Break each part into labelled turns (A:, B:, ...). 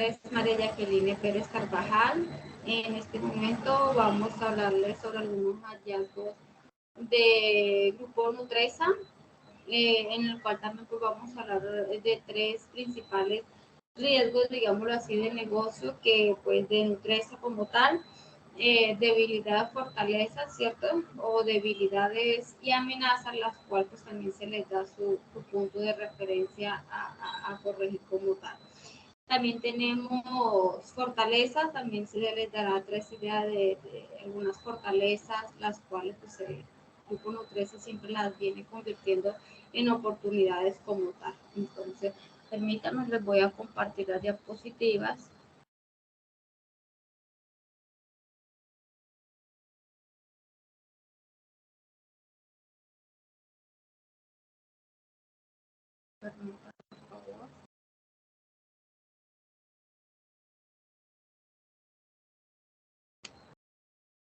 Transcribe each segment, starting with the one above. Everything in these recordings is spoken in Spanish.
A: es María Jacqueline Pérez Carvajal. En este momento vamos a hablarles sobre algunos hallazgos de Grupo Nutresa, en el cual también pues, vamos a hablar de tres principales riesgos, digámoslo así, de negocio que pues de Nutresa como tal, debilidad, fortaleza, ¿cierto? O debilidades y amenazas, las cuales pues, también se les da su punto de referencia a corregir como tal. También tenemos fortalezas, también se les dará tres ideas de algunas fortalezas, las cuales pues, el Grupo Nutresa siempre las viene convirtiendo en oportunidades como tal. Entonces, permítanme, les voy a compartir las diapositivas. Permítanme, por favor.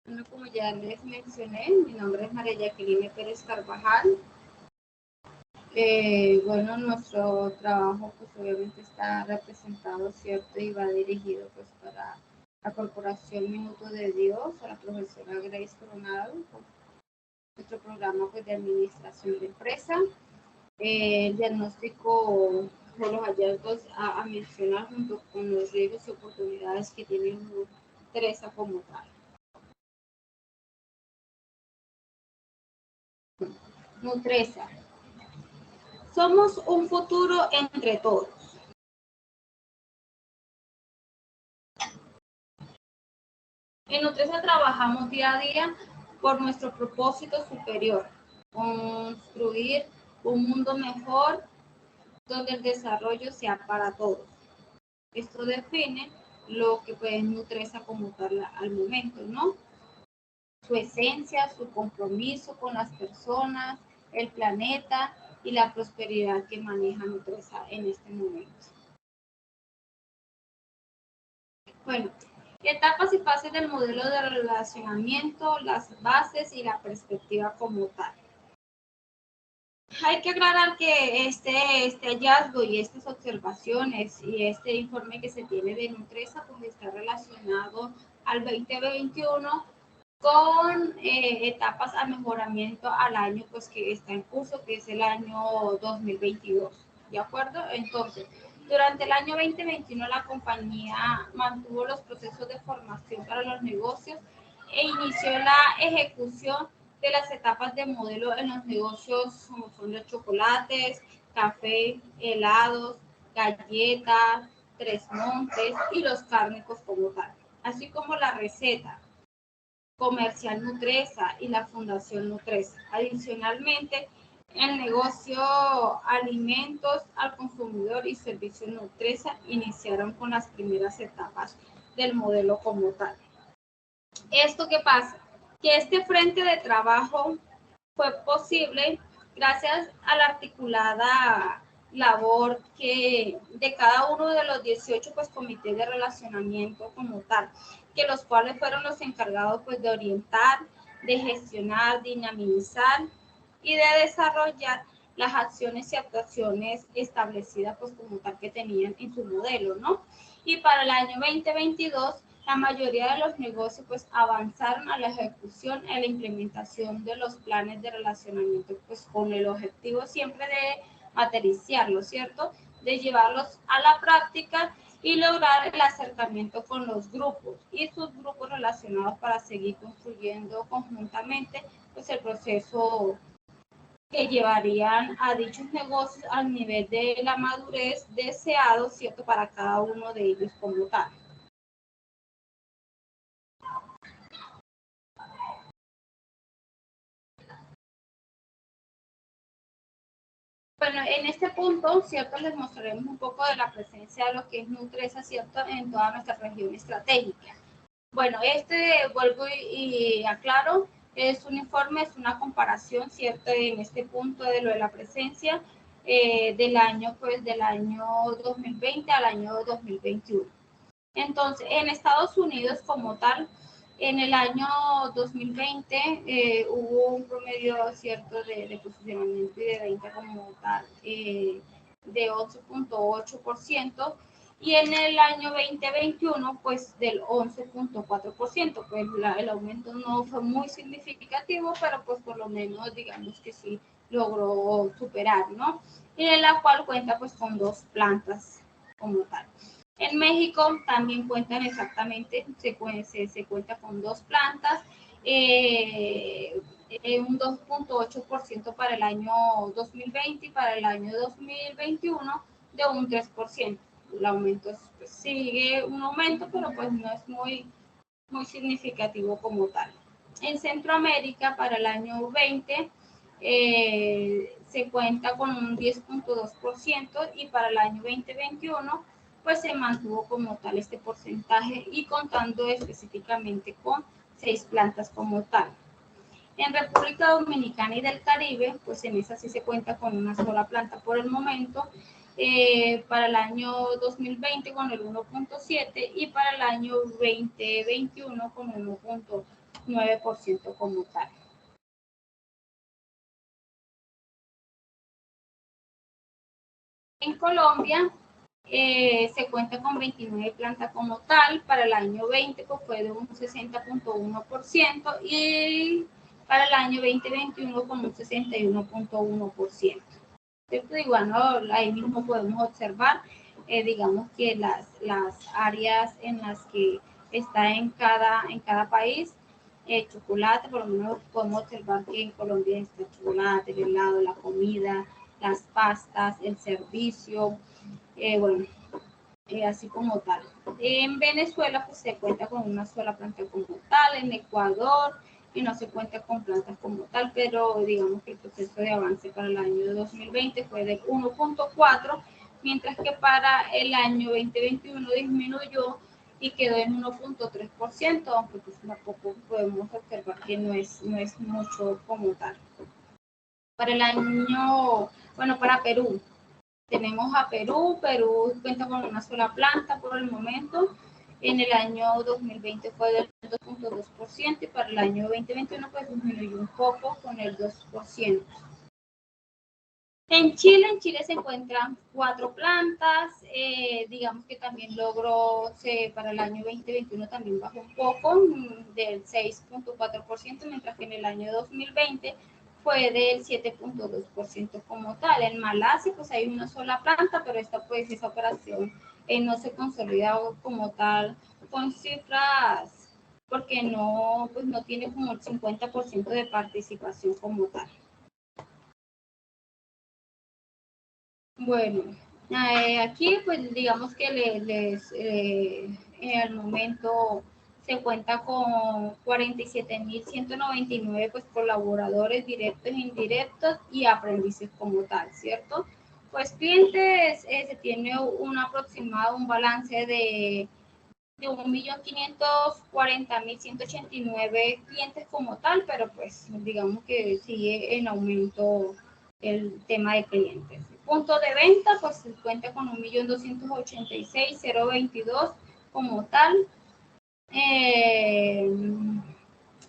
A: Bueno, como ya les mencioné, mi nombre es María Jacqueline Pérez Carvajal. Bueno, nuestro trabajo pues obviamente está representado, ¿cierto? Y va dirigido pues para la Corporación Minuto de Dios, a la profesora Grace Coronado, nuestro programa pues de administración de empresa. El diagnóstico por los hallazgos a mencionar junto con los riesgos y oportunidades que tiene Nutresa como tal. Nutresa. Somos un futuro entre todos. En Nutresa trabajamos día a día por nuestro propósito superior, construir un mundo mejor donde el desarrollo sea para todos. Esto define lo que pues Nutresa como tal al momento, ¿no? Su esencia, su compromiso con las personas, el planeta y la prosperidad que maneja Nutresa en este momento. Bueno, etapas y fases del modelo de relacionamiento, las bases y la perspectiva como tal. Hay que aclarar que este hallazgo y estas observaciones y este informe que se tiene de Nutresa pues está relacionado al 2021 con etapas a mejoramiento al año pues que está en curso, que es el año 2022, ¿de acuerdo? Entonces, durante el año 2021 la compañía mantuvo los procesos de formación para los negocios e inició la ejecución de las etapas de modelo en los negocios como son los chocolates, café, helados, galletas, Tres Montes y los cárnicos como tal, así como la receta comercial Nutresa y la Fundación Nutresa. Adicionalmente, el negocio Alimentos al Consumidor y Servicios Nutresa iniciaron con las primeras etapas del modelo como tal. ¿Esto qué pasa? Que este frente de trabajo fue posible gracias a la articulada labor que de cada uno de los 18 pues, comités de relacionamiento como tal, que los cuales fueron los encargados pues, de orientar, de gestionar, dinamizar y de desarrollar las acciones y actuaciones establecidas pues, como tal que tenían en su modelo, ¿no? Y para el año 2022 la mayoría de los negocios pues avanzaron a la ejecución y a la implementación de los planes de relacionamiento pues con el objetivo siempre de materializarlos, ¿cierto? De llevarlos a la práctica y lograr el acercamiento con los grupos y sus grupos relacionados para seguir construyendo conjuntamente pues el proceso que llevarían a dichos negocios al nivel de la madurez deseado, ¿cierto? Para cada uno de ellos como tal. Bueno, en este punto, ¿cierto? Les mostraremos un poco de la presencia de lo que es Nutresa, ¿cierto? En toda nuestra región estratégica. Bueno, vuelvo y aclaro, es un informe, es una comparación, ¿cierto? En este punto de lo de la presencia del año 2020 al año 2021. Entonces, en Estados Unidos como tal, en el año 2020 hubo un promedio cierto de posicionamiento y de venta como tal de 8.8%, y en el año 2021 pues del 11.4%, pues el aumento no fue muy significativo, pero pues por lo menos digamos que sí logró superar, ¿no? Y en la cual cuenta pues con 2 plantas como tal. En México también cuentan exactamente, se cuenta con 2 plantas, un 2.8% para el año 2020 y para el año 2021 de un 3%. El aumento pues, sigue un aumento, pero pues no es muy significativo como tal. En Centroamérica para el año 20 se cuenta con un 10.2% y para el año 2021 pues se mantuvo como tal este porcentaje y contando específicamente con 6 plantas como tal. En República Dominicana y del Caribe, pues en esa sí se cuenta con una sola planta por el momento, para el año 2020 con el 1.7 y para el año 2021 con 1.9% como tal. En Colombia se cuenta con 29 plantas como tal, para el año 20 pues fue de un 60.1% y para el año 2021 con un 61.1%. ¿Cierto? Y bueno, ahí mismo podemos observar, digamos que las áreas en las que está en cada país, chocolate, por lo menos podemos observar que en Colombia está el chocolate, el helado, la comida, las pastas, el servicio, bueno, así como tal. En Venezuela pues se cuenta con una sola planta como tal, en Ecuador y no se cuenta con plantas como tal, pero digamos que el proceso de avance para el año 2020 fue de 1.4, mientras que para el año 2021 disminuyó y quedó en 1.3%, aunque pues tampoco podemos observar que no es mucho como tal. Para el año, bueno, para Perú, tenemos a Perú cuenta con una sola planta por el momento. En el año 2020 fue del 2.2% y para el año 2021 pues disminuyó un poco con el 2%. En Chile se encuentran 4 plantas, digamos que también logró, para el año 2021 también bajó un poco, del 6.4%, mientras que en el año 2020 fue del 7.2% como tal. En Malasia pues hay una sola planta, pero esa operación no se consolida como tal con cifras, porque no tiene como el 50% de participación como tal. Bueno, aquí pues digamos que en el momento se cuenta con 47.199 pues colaboradores directos e indirectos y aprendices como tal, ¿cierto? Pues clientes se tiene un aproximado, un balance de 1.540.189 clientes como tal, pero pues digamos que sigue en aumento el tema de clientes. Punto de venta, pues se cuenta con 1.286.022 como tal.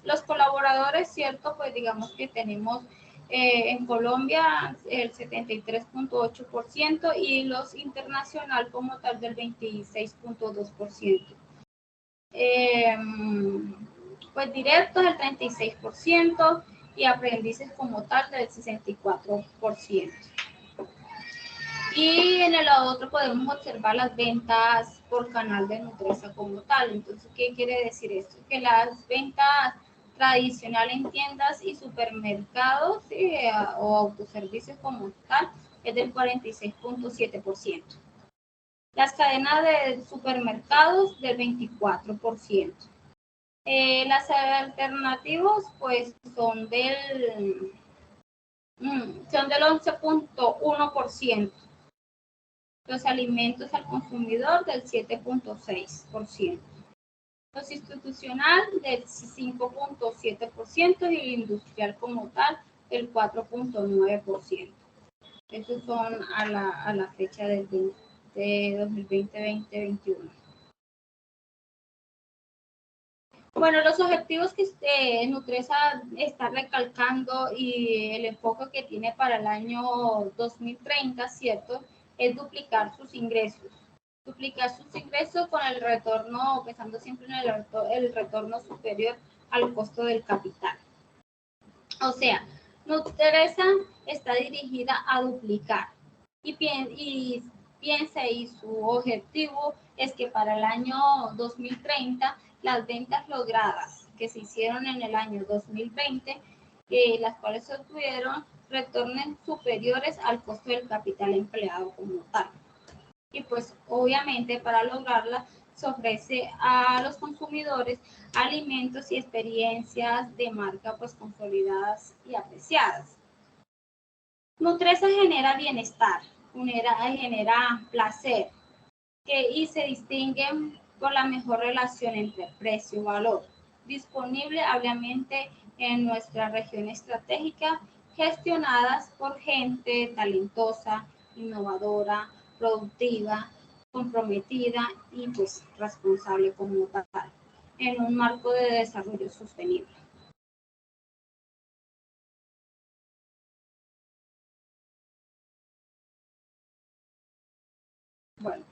A: Los colaboradores, ¿cierto? Pues digamos que tenemos en Colombia el 73.8% y los internacional como tal del 26.2%. Pues directos el 36% y aprendices como tal del 64%. Y en el otro podemos observar las ventas por canal de Nutresa como tal. Entonces, ¿qué quiere decir esto? Que las ventas tradicionales en tiendas y supermercados o autoservicios como tal es del 46.7%. Las cadenas de supermercados del 24%. Las alternativas pues son del 11.1%. Los alimentos al consumidor del 7.6%. Los institucional del 5.7% y el industrial como tal del 4.9%. Esos son a la fecha de 2020-2021. Bueno, los objetivos que Nutresa está recalcando y el enfoque que tiene para el año 2030, ¿cierto? Es duplicar sus ingresos duplicar sus ingresos con el retorno, pensando siempre en el retorno superior al costo del capital. O sea, Nutresa está dirigida a duplicar y piensa y su objetivo es que para el año 2030 las ventas logradas que se hicieron en el año 2020, las cuales se obtuvieron, retornen superiores al costo del capital empleado como tal. Y pues obviamente para lograrla se ofrece a los consumidores alimentos y experiencias de marca pues consolidadas y apreciadas. Nutresa genera bienestar, genera placer y se distinguen por la mejor relación entre precio y valor, disponible ampliamente en nuestra región estratégica, gestionadas por gente talentosa, innovadora, productiva, comprometida y pues responsable como tal, en un marco de desarrollo sostenible. Bueno,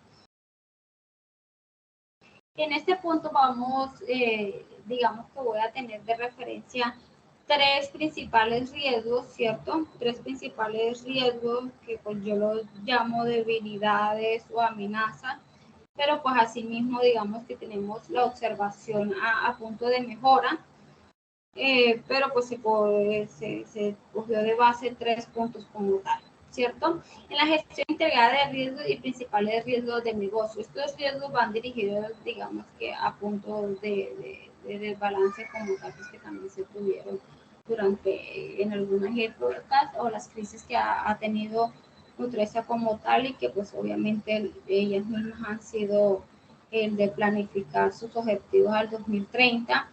A: en este punto vamos, digamos que voy a tener de referencia tres principales riesgos, ¿cierto? Tres principales riesgos que pues yo los llamo debilidades o amenazas, pero pues asimismo digamos que tenemos la observación a punto de mejora, pero pues se cogió de base tres puntos como tal, ¿cierto? En la gestión integrada de riesgos y principales riesgos de negocio, estos riesgos van dirigidos, digamos que a puntos de desbalance como tal, pues, que también se tuvieron durante en algunas épocas o las crisis que ha tenido Nutresa como tal y que pues obviamente ellas mismas han sido el de planificar sus objetivos al 2030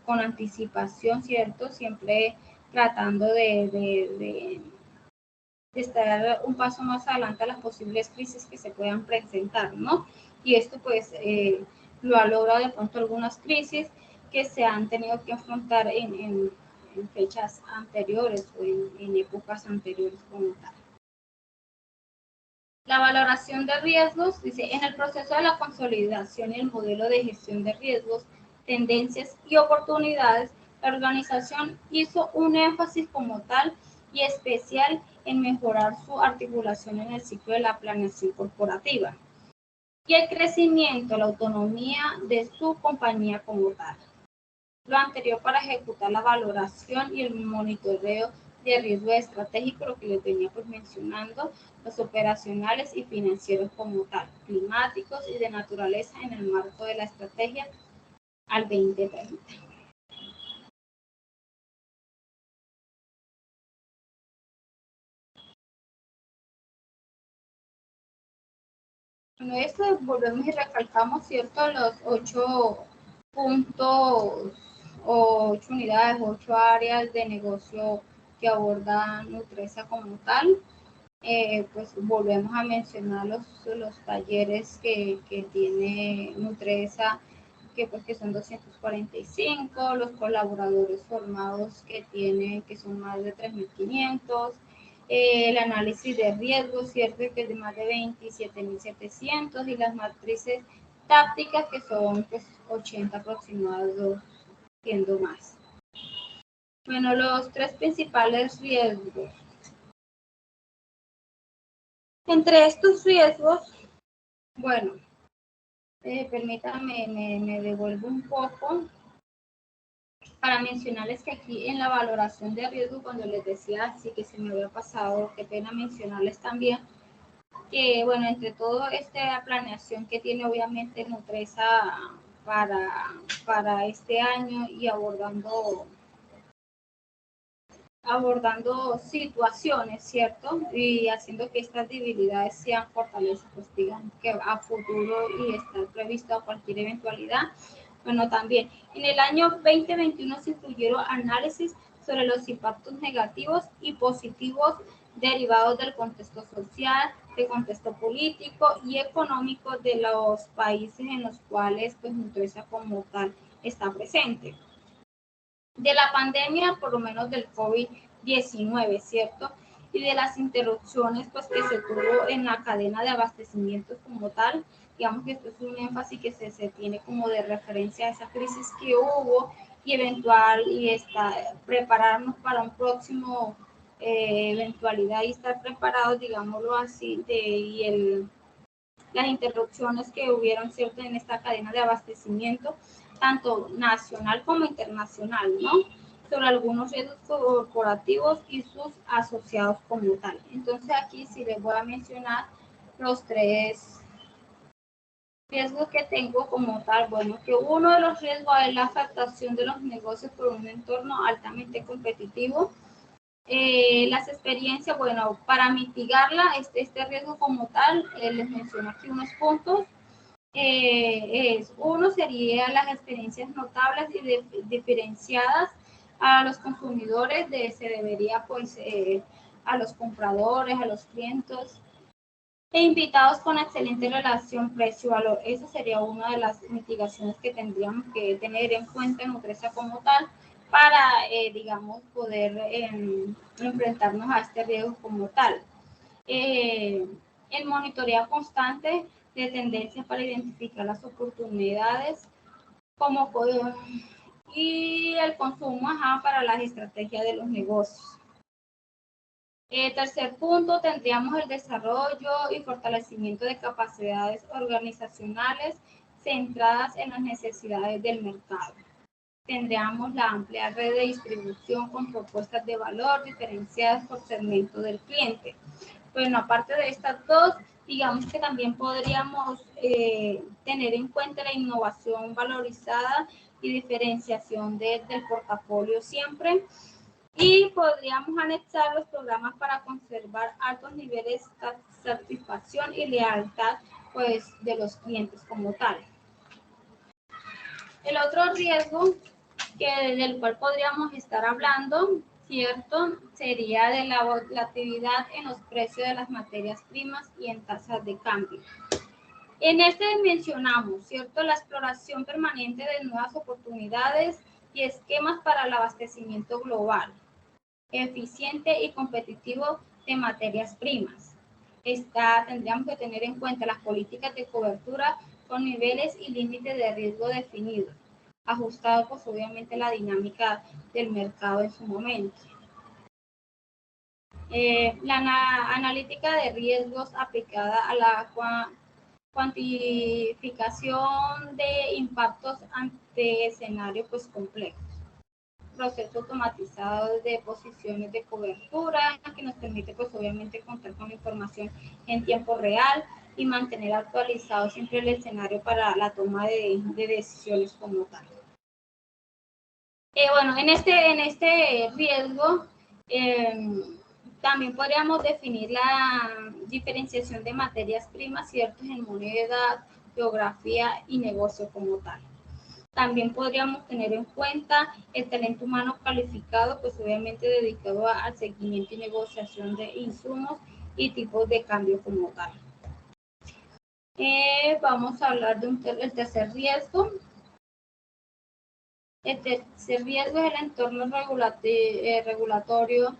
A: con anticipación, ¿cierto? Siempre tratando de estar un paso más adelante a las posibles crisis que se puedan presentar, ¿no? Y esto pues lo ha logrado de pronto algunas crisis que se han tenido que afrontar en fechas anteriores o en épocas anteriores como tal. La valoración de riesgos, dice, en el proceso de la consolidación y el modelo de gestión de riesgos, tendencias y oportunidades, la organización hizo un énfasis como tal y especial en mejorar su articulación en el ciclo de la planeación corporativa y el crecimiento, la autonomía de su compañía como tal. Lo anterior para ejecutar la valoración y el monitoreo de riesgo estratégico, lo que les venía pues mencionando, los operacionales y financieros como tal, climáticos y de naturaleza en el marco de la estrategia al 2030. Bueno, esto volvemos y recalcamos, ¿cierto? Los 8 puntos o 8 unidades, 8 áreas de negocio que aborda Nutresa como tal. Pues volvemos a mencionar los talleres que tiene Nutresa, que pues que son 245, los colaboradores formados que tiene, que son más de 3.500, el análisis de riesgos, ¿cierto? Que es de más de 27.700 y las matrices tácticas que son pues 80 aproximados, siendo más. Bueno, los tres principales riesgos. Entre estos riesgos, bueno, permítanme, me devuelvo un poco para mencionarles que aquí en la valoración de riesgo, cuando les decía así que se me había pasado, qué pena mencionarles también, que bueno, entre todo esta planeación que tiene obviamente Nutresa para este año y abordando situaciones, ¿cierto? Y haciendo que estas debilidades sean fortalezas, pues digan que a futuro y estar previsto a cualquier eventualidad. Bueno, también en el año 2021 se incluyeron análisis sobre los impactos negativos y positivos derivados del contexto social, del contexto político y económico de los países en los cuales pues Nutresa como tal está presente. De la pandemia, por lo menos del COVID-19, ¿cierto? y de las interrupciones pues que se tuvo en la cadena de abastecimiento como tal. Digamos que esto es un énfasis que se tiene como de referencia a esa crisis que hubo y prepararnos para un próximo eventualidad y estar preparados, digámoslo así, las interrupciones que hubieron, ¿cierto?, en esta cadena de abastecimiento, tanto nacional como internacional, ¿no?, sobre algunos riesgos corporativos y sus asociados como tal. Entonces aquí sí les voy a mencionar los 3 riesgos que tengo como tal. Bueno, que uno de los riesgos es la afectación de los negocios por un entorno altamente competitivo. Las experiencias, bueno, para mitigarla, este riesgo como tal, les menciono aquí unos puntos. Uno sería las experiencias notables y diferenciadas a los consumidores, se debería pues a los compradores, a los clientes e invitados con excelente relación precio-valor. Esa sería una de las mitigaciones que tendríamos que tener en cuenta en Nutresa como tal para, digamos, poder enfrentarnos a este riesgo como tal. El monitoreo constante de tendencias para identificar las oportunidades y el consumo para las estrategias de los negocios. Tercer punto, tendríamos el desarrollo y fortalecimiento de capacidades organizacionales centradas en las necesidades del mercado. Tendríamos la amplia red de distribución con propuestas de valor diferenciadas por segmento del cliente. Bueno, aparte de estas dos, digamos que también podríamos tener en cuenta la innovación valorizada y diferenciación del portafolio siempre. Y podríamos anexar los programas para conservar altos niveles de satisfacción y lealtad pues, de los clientes como tal. El otro riesgo del cual podríamos estar hablando, ¿cierto?, sería de la volatilidad en los precios de las materias primas y en tasas de cambio. En este mencionamos, ¿cierto?, la exploración permanente de nuevas oportunidades y esquemas para el abastecimiento global, eficiente y competitivo de materias primas. Tendríamos que tener en cuenta las políticas de cobertura con niveles y límites de riesgo definidos, ajustado pues obviamente la dinámica del mercado en su momento. La analítica de riesgos aplicada a la cuantificación de impactos ante escenarios pues complejos. Proceso automatizado de posiciones de cobertura que nos permite pues obviamente contar con información en tiempo real y mantener actualizado siempre el escenario para la toma de decisiones como tal. Bueno, en este riesgo también podríamos definir la diferenciación de materias primas, ¿cierto?, en moneda, geografía y negocio como tal. También podríamos tener en cuenta el talento humano calificado, pues obviamente dedicado al seguimiento y negociación de insumos y tipos de cambio como tal. Vamos a hablar del tercer riesgo. El tercer riesgo es el entorno regulatorio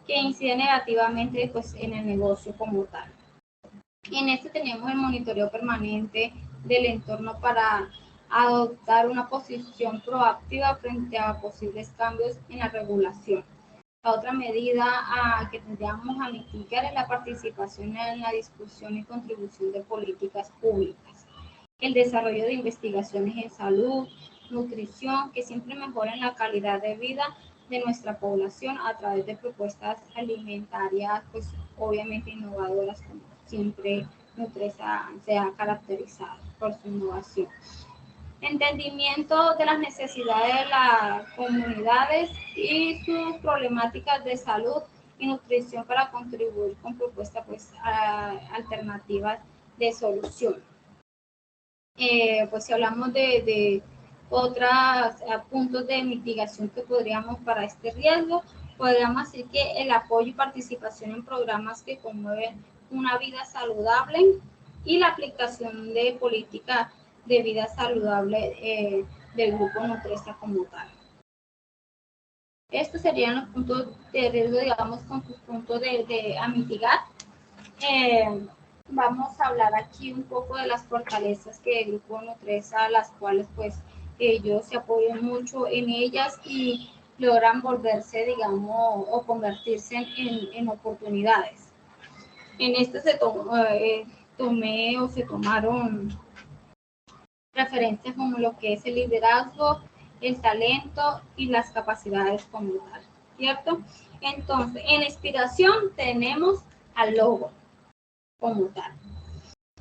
A: que incide negativamente pues, en el negocio como tal. En este tenemos el monitoreo permanente del entorno para adoptar una posición proactiva frente a posibles cambios en la regulación. La otra medida que tendríamos a mitigar es la participación en la discusión y contribución de políticas públicas. El desarrollo de investigaciones en salud, nutrición, que siempre mejoren la calidad de vida de nuestra población a través de propuestas alimentarias, pues obviamente innovadoras, como siempre Nutresa se ha caracterizado por su innovación. Entendimiento de las necesidades de las comunidades y sus problemáticas de salud y nutrición para contribuir con propuestas pues, alternativas de solución. Pues si hablamos de otros puntos de mitigación que podríamos para este riesgo, podríamos decir que el apoyo y participación en programas que promueven una vida saludable y la aplicación de políticas de vida saludable del grupo Nutresa como tal. Estos serían los puntos de riesgo, digamos, con sus puntos a mitigar. Vamos a hablar aquí un poco de las fortalezas que el Grupo Nutresa, las cuales pues ellos se apoyan mucho en ellas y logran volverse, digamos, o convertirse en oportunidades. En este se tomaron referencias como lo que es el liderazgo, el talento y las capacidades como tal, ¿cierto? Entonces, en inspiración tenemos al logo como tal.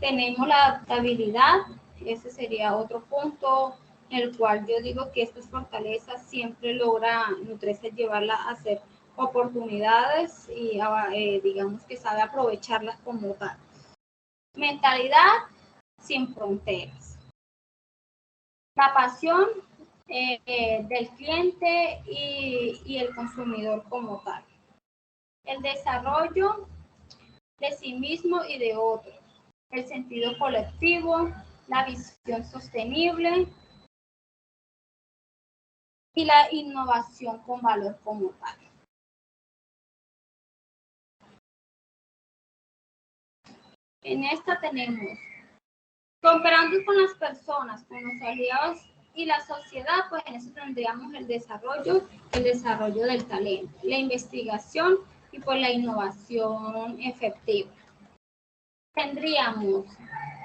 A: Tenemos la adaptabilidad, ese sería otro punto en el cual yo digo que estas fortalezas siempre logra Nutresa llevarla a hacer oportunidades y digamos que sabe aprovecharlas como tal. Mentalidad sin fronteras. La pasión del cliente y el consumidor como tal. El desarrollo de sí mismo y de otros. El sentido colectivo, la visión sostenible y la innovación con valor como tal. En esta tenemos, comparando con las personas, con los aliados y la sociedad, pues en eso tendríamos el desarrollo del talento, la investigación y pues la innovación efectiva. Tendríamos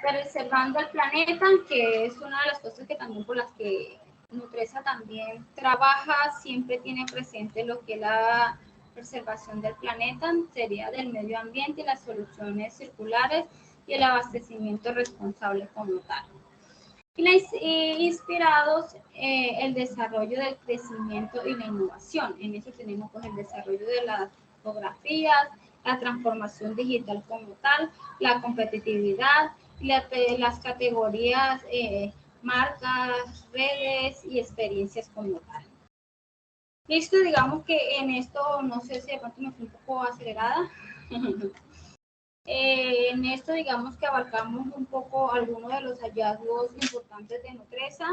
A: preservando el planeta, que es una de las cosas que también por las que Nutresa también trabaja, siempre tiene presente lo que es la preservación del planeta, sería del medio ambiente y las soluciones circulares y el abastecimiento responsable como tal. Inspirados el desarrollo del crecimiento y la innovación. En eso tenemos pues, el desarrollo de las fotografías, la transformación digital como tal, la competitividad, las categorías, marcas, redes y experiencias como tal. Listo, digamos que en esto, no sé si de pronto me fui un poco acelerada. En esto, digamos que abarcamos un poco algunos de los hallazgos importantes de Nutresa.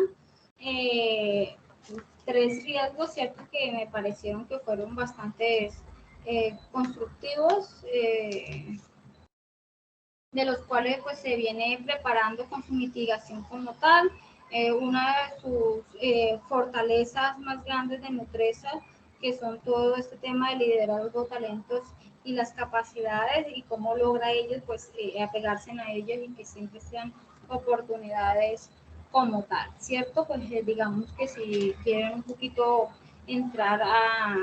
A: 3 riesgos, ¿cierto? Que me parecieron que fueron bastante constructivos, de los cuales pues se viene preparando con su mitigación como tal. Una de sus fortalezas más grandes de Nutresa, que son todo este tema de liderazgo, talentos y las capacidades y cómo logra ellos pues apegarse a ellos y que siempre sean oportunidades como tal, ¿cierto? Pues digamos que si quieren un poquito entrar a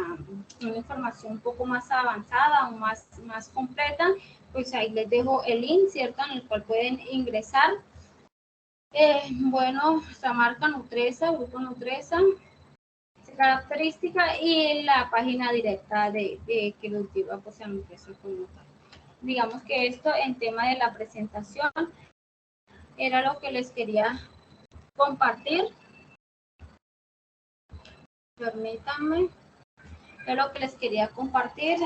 A: una información un poco más avanzada o más completa, pues ahí les dejo el link, ¿cierto? En el cual pueden ingresar. Bueno, esta marca Nutresa, Grupo Nutresa, característica y la página directa de que los lleva pues a Nutresa como tal. Digamos que esto en tema de la presentación era lo que les quería compartir. Permítanme, es lo que les quería compartir.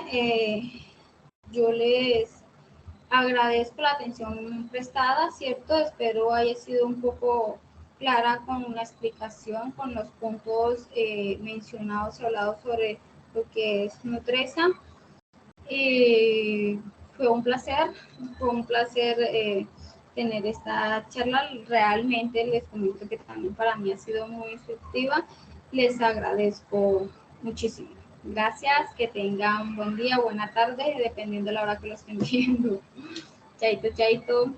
A: Yo les agradezco la atención prestada, ¿cierto? Espero haya sido un poco clara con una explicación, con los puntos mencionados y hablados sobre lo que es Nutresa. Fue un placer tener esta charla. Realmente les comento que también para mí ha sido muy instructiva. Les agradezco muchísimo. Gracias, que tengan un buen día, buena tarde, dependiendo de la hora que lo estén viendo. Chaito, chaito.